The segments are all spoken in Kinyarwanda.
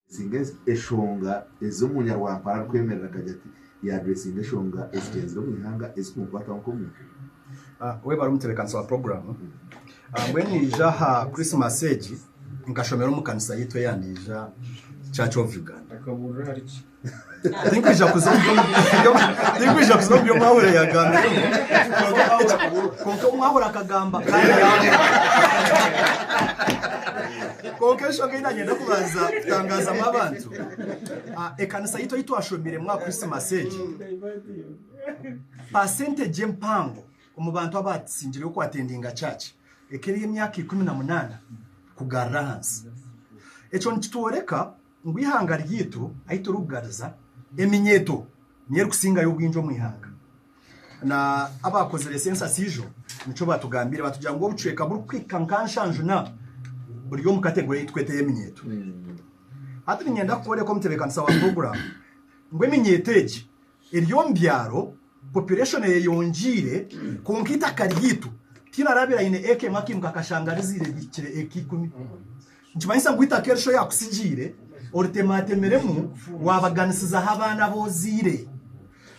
Singles eshonga ezo munyarwanda para kwemerera kajati ya dressing eshonga ezigenzo mu ihanga ezikumfata nko mu we barumuterekansa program mbwenija ha Christmas age nkashomera mu kanisa yitwe yandija Church of Uganda akabura hariki Tinkwija kuzobyo mwahura yagamba konko mwahura kagamba kandi kokesho ngenda ngenda kubanza kutangaza amabantu ekanisa yitwa yitwashomire mwa Christmas age percentage mpango mu bantu abatsinjire ko attendinga church ekeri emyaka 18 kugarra hansi echo ntitworeka ngwihanga ryitu ahito rugariza eminyeto niye kusinga y'ubwinjo mu ihanga na abakoze resensa sijo nico batugambire batugira ngo bucweka buri kwikankanshanju na buri yo mu kategori yitweteye eminyeto hati nyenda kore ko muterekanisa wa program ngo eminyeteje eriyo mbyaro population yonjire konkita karyitu tinarabira ine eke makim kakashangarizire bikire ekikumi nchimanyisa ngwita kersho yakusijire ortematemeremu wabaganisiza habana bozire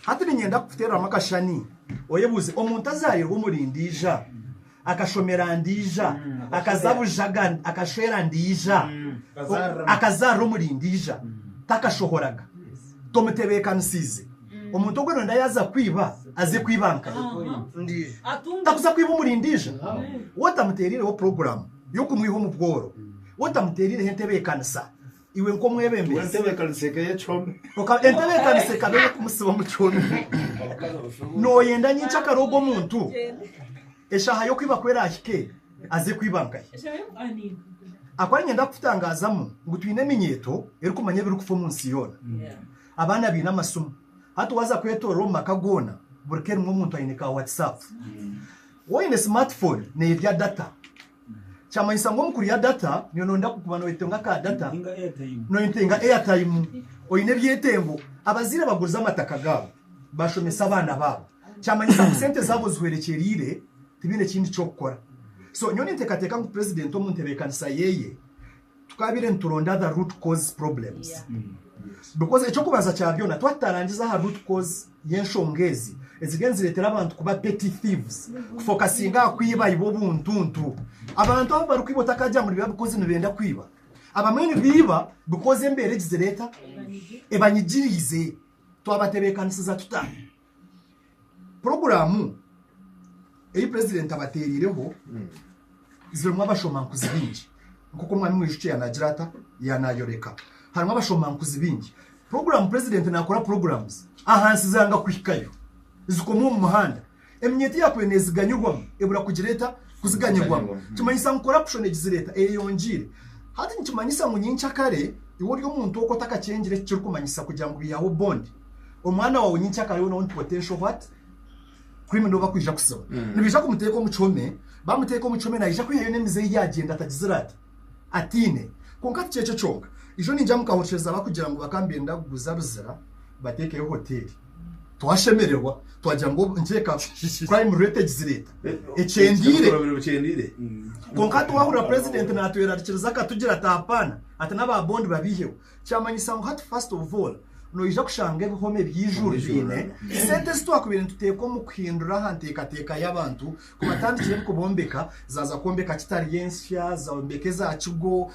hati nyenda kufutera amakashani oyebuze omuntu azarirwa umurindija akashomera ndija akazabujaga akashwera ndija akazara umurindija takashohoraga tomutebeka omuntu ogwe nda yaza kwiba aze kwibanka ndije takuza kwiba umurindija wotamuterire wo program yo kumwiho mu bworo wotamuterire hentebekanisa iwe nko mwebembese entebekanise ke yechome entebekanise kabeye kumusiba mu cyome no yenda nyica karogo muntu eshaha yo kwiba kwera ashike aze kwibanka akwari nyenda kufutangazamo ngo twine minyeto eri kumanya biri kufa munsi yona abana bina masumo hatu waza kwetora makagona burkeri mu muntu ayineka WhatsApp woine smartphone ne ibya data chama isango mukuri ya data niyo nonda kukubana wetenga ka data no intenga airtime oine byetembo abazira baguza amataka gabo bashomesa abana babo chama isango sente zabo zuherekerire tibine kindi cyo gukora so nyoni ntekateka ngo president wo muntebekanisa yeye tukabire nturonda the root cause problems because echo kubaza cyabyona twatarangiza ha root cause yenshongezi ezigenzi letera abantu kuba petty thieves kufokasinga kwiba ibo buntuntu abantu abo bari kwibota kajya muri babikoze nibenda kwiba abamweni biba because embere gizereta ebanyigirize twabatebekanisiza tutani programu eyi president abaterireho zirimo abashomankuzi bingi nkuko mwami mwishuye yanagirata yanayoreka harimo abashomankuzi bingi program president nakora programs ahansi zanga kwikayo zikomo mu muhanda emnyeti yakwe neziganyurwamo ebura kugireta kuziganyurwamo kimanyisa ngo corruption egizireta eyonjire hati nkimanyisa mu nyincha kare iwo ryo muntu uko takacengire cyo kumanyisa kugira ngo biyaho bond omwana wawe nyincha kare no potential what criminal bakwija kusaba nibija kumuteko mu chome bamuteko mu chome na ija kwihayo nemize yagenda atagizirata atine konkati cyecho chonga ijo ninja mukahorsheza bakugira ngo bakambenda guza ruzira batekeyo hoteli twashemererwa twagira ngo nkeka crime rate gizireta ecendire konkati wahura president na atwera rikiriza katugira tapana atanaba bond babiheho cyamanyisa ngo hat first of all no ija kushanga ebihome by'ijuru bine sente stwakubire ntuteko mu kwindura hanteka y'abantu kubatandikire kubombeka zaza kombeka kitariensya zombeke za kigo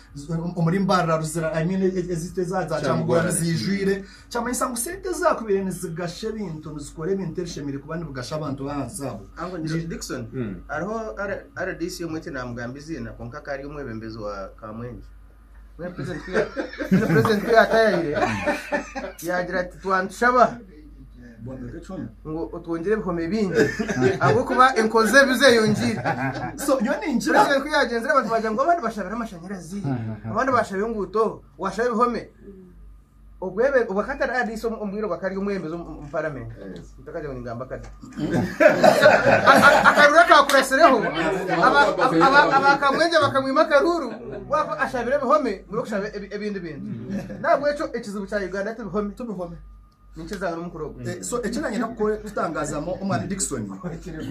muri mbarra ruzira I mean ezite za cyamugora zijwire cyamanyisa ngo sente zakubire nizigashe bintu nizikore bintershemire kubandi bugasha abantu bahanzabo ango Dickson ariho RDC yo mwete na mugambizi na konka kari umwebembezo wa Kamwenje president ya tayire yagira ati twanshaba ngo utwongere bihome bingi abo kuba enkoze bize yonjira so yoni injira president kuyagenzera abantu bajya ngo abandi bashabira amashanyarazi abandi bashabiye nguto washabe bihome ogwebe ubakata RDC umbwiro bakari umwembezo mu parliament utakaje ngo ngamba kadi akarura kakuresereho abakamwenje bakamwima karuru wako ashabire bihome muri kushabe ebindi bintu nabwo eco ekizibu cya Uganda ati bihome tubihome ninkiza n'umukurogo so ekinanye nako tutangazamo umwari Dickson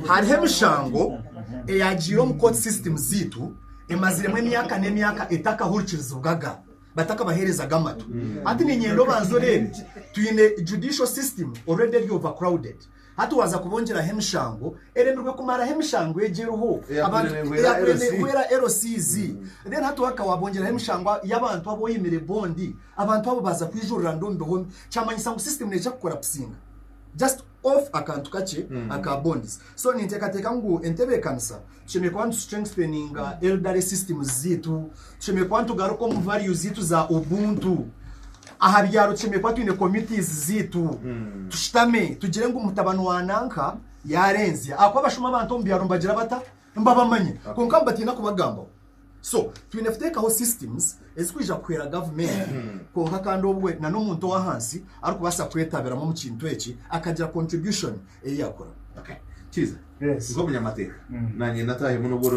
hari hemishango eyagiro mu court system zitu emaziremo emyaka n'emyaka etakahurikiriza ugaga bataka bahereza gamato ati ni nyendo banzorere tuyine judicial system already overcrowded hatu waza kubongera hemishango eremerwe kumara hemishango yegeroho abantu wera LCZ then hatu haka wabongera hemishango y'abantu abo yimire bondi abantu abo baza kwijurira ndondo home cyamanyisa ngo system neje gukora psinga just off akantu kache aka bonds so nintekateka ngo entebe kanisa cheme kwantu strengthening elderly systems zitu cheme kwantu garuko mu values zitu za ubuntu aha byaro cheme kwatu ine committees zitu tushitame tugire ngo umutabano wananka yarenze akwabashuma abantu mbyaro mbagira bata mbabamanye konkamba tina kubagamba so twinefuteka ho systems ezikwija kwera government konka kandi obwe na n'umuntu wa hansi ari kubasa kwetabera mu kintu eki akagira contribution eyakora okay chiza ngo munyamateka nanye natahe muno